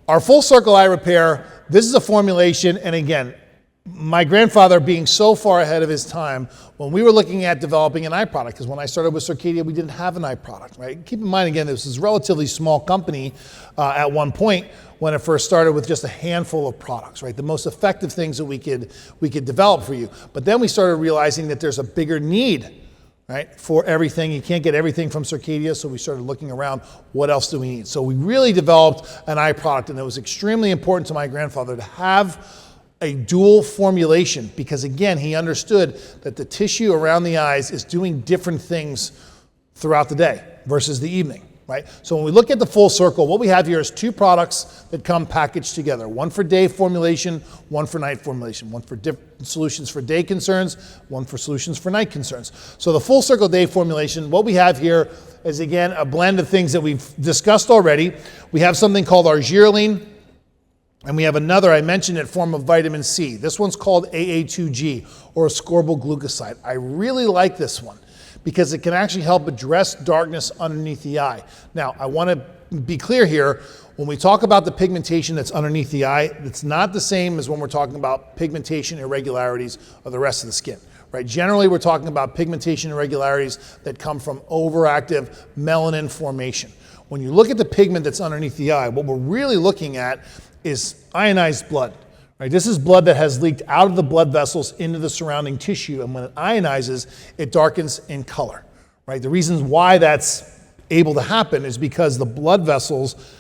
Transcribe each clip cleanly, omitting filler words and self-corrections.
Our full circle eye repair, this is a formulation, and again, my grandfather being so far ahead of his time, when we were looking at developing an eye product, because when I started with Circadia, we didn't have an eye product, right? Keep in mind, again, this is a relatively small company at one point when it first started with just a handful of products, right? The most effective things that we could develop for you. But then we started realizing that there's a bigger need, right, for everything. You can't get everything from Circadia, so we started looking around, what else do we need? So we really developed an eye product, and it was extremely important to my grandfather to have a dual formulation, because again, he understood that the tissue around the eyes is doing different things throughout the day versus the evening, right? So when we look at the full circle, what we have here is two products that come packaged together. One for day formulation, one for night formulation. One for different solutions for day concerns, one for solutions for night concerns. So the full circle day formulation, what we have here is again a blend of things that we've discussed already. We have something called Argireline, and we have another, I mentioned it, form of vitamin C. This one's called AA2G, or ascorbyl glucoside. I really like this one because it can actually help address darkness underneath the eye. Now, I want to be clear here, when we talk about the pigmentation that's underneath the eye, it's not the same as when we're talking about pigmentation irregularities of the rest of the skin. Right? Generally, we're talking about pigmentation irregularities that come from overactive melanin formation. When you look at the pigment that's underneath the eye, what we're really looking at is ionized blood. Right? This is blood that has leaked out of the blood vessels into the surrounding tissue, and when it ionizes, it darkens in color. Right? The reasons why that's able to happen is because the blood vessels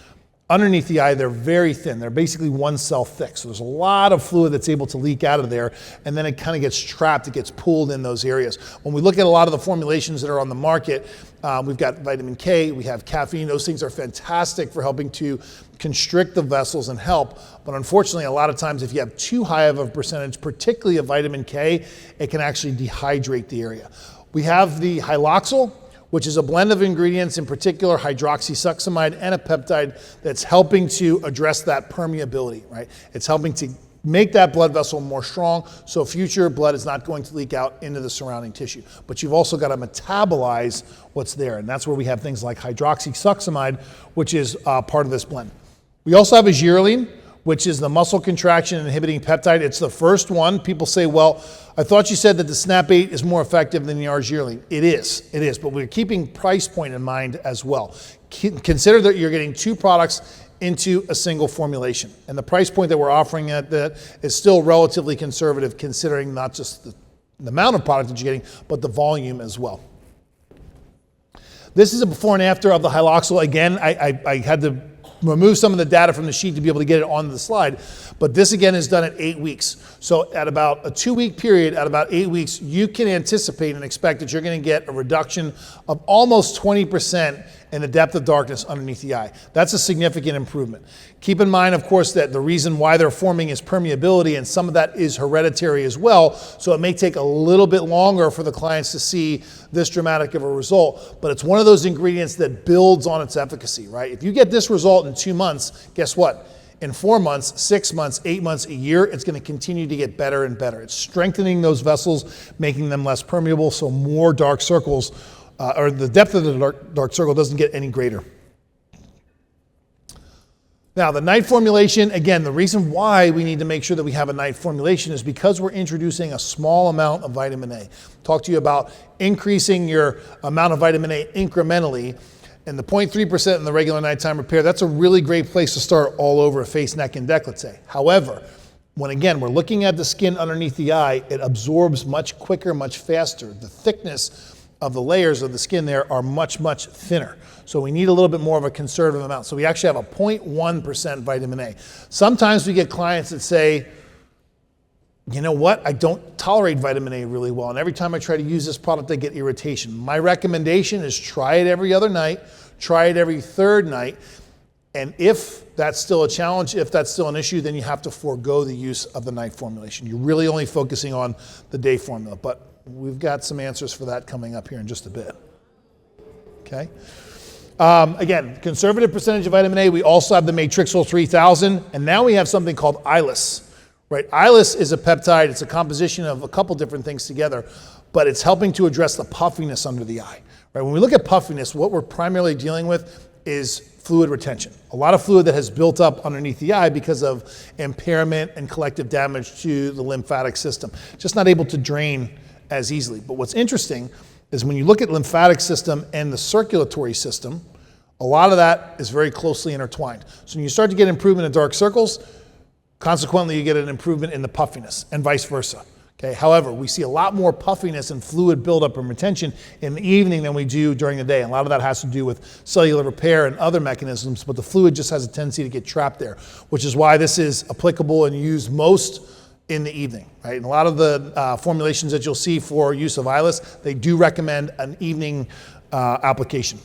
underneath the eye, they're very thin. They're basically 1 cell thick. So there's a lot of fluid that's able to leak out of there, and then it kind of gets trapped, it gets pooled in those areas. When we look at a lot of the formulations that are on the market, we've got vitamin K, we have caffeine. Those things are fantastic for helping to constrict the vessels and help. But unfortunately, a lot of times if you have too high of a percentage, particularly of vitamin K, it can actually dehydrate the area. We have the Haloxyl, which is a blend of ingredients, in particular hydroxysuccinamide and a peptide that's helping to address that permeability, right? It's helping to make that blood vessel more strong so future blood is not going to leak out into the surrounding tissue. But you've also got to metabolize what's there, and that's where we have things like hydroxysuccinamide, which is part of this blend. We also have Argireline, which is the muscle contraction inhibiting peptide. It's the first one. People say, well, I thought you said that the Snap 8 is more effective than the Argireline. It is, but we're keeping price point in mind as well. Consider that you're getting two products into a single formulation. And the price point that we're offering at that is still relatively conservative, considering not just the amount of product that you're getting, but the volume as well. This is a before and after of the Haloxyl. Again, I had to remove some of the data from the sheet to be able to get it on the slide. But this again is done at 8 weeks. So at about a 2-week period, at about 8 weeks, you can anticipate and expect that you're going to get a reduction of almost 20% in the depth of darkness underneath the eye. That's a significant improvement. Keep in mind, of course, that the reason why they're forming is permeability, and some of that is hereditary as well. So it may take a little bit longer for the clients to see this dramatic of a result, but it's one of those ingredients that builds on its efficacy, right? If you get this result in 2 months, guess what? In 4 months, 6 months, 8 months, a year, it's going to continue to get better and better. It's strengthening those vessels, making them less permeable, so more dark circles, or the depth of the dark circle doesn't get any greater. Now, the night formulation, again, the reason why we need to make sure that we have a night formulation is because we're introducing a small amount of vitamin A. Talk to you about increasing your amount of vitamin A incrementally. And the 0.3% in the regular nighttime repair, that's a really great place to start all over a face, neck, and décolleté. However, when again, we're looking at the skin underneath the eye, it absorbs much quicker, much faster. The thickness of the layers of the skin there are much, much thinner. So we need a little bit more of a conservative amount. So we actually have a 0.1% vitamin A. Sometimes we get clients that say, you know what, I don't tolerate vitamin A really well, and every time I try to use this product, I get irritation. My recommendation is try it every other night, try it every third night, and if that's still a challenge, if that's still an issue, then you have to forego the use of the night formulation. You're really only focusing on the day formula, but we've got some answers for that coming up here in just a bit. Okay. Again, conservative percentage of vitamin A. We also have the Matrixyl 3000, and now we have something called Eyeless. Right, Eyeless is a peptide. It's a composition of a couple different things together, but it's helping to address the puffiness under the eye. Right, when we look at puffiness, what we're primarily dealing with is fluid retention. A lot of fluid that has built up underneath the eye because of impairment and collective damage to the lymphatic system. Just not able to drain as easily. But what's interesting is when you look at lymphatic system and the circulatory system, a lot of that is very closely intertwined. So when you start to get improvement in dark circles, consequently you get an improvement in the puffiness and vice versa. Okay. However, we see a lot more puffiness and fluid buildup and retention in the evening than we do during the day. And a lot of that has to do with cellular repair and other mechanisms, but the fluid just has a tendency to get trapped there, which is why this is applicable and used most in the evening, right? And a lot of the formulations that you'll see for use of eyeless, they do recommend an evening application.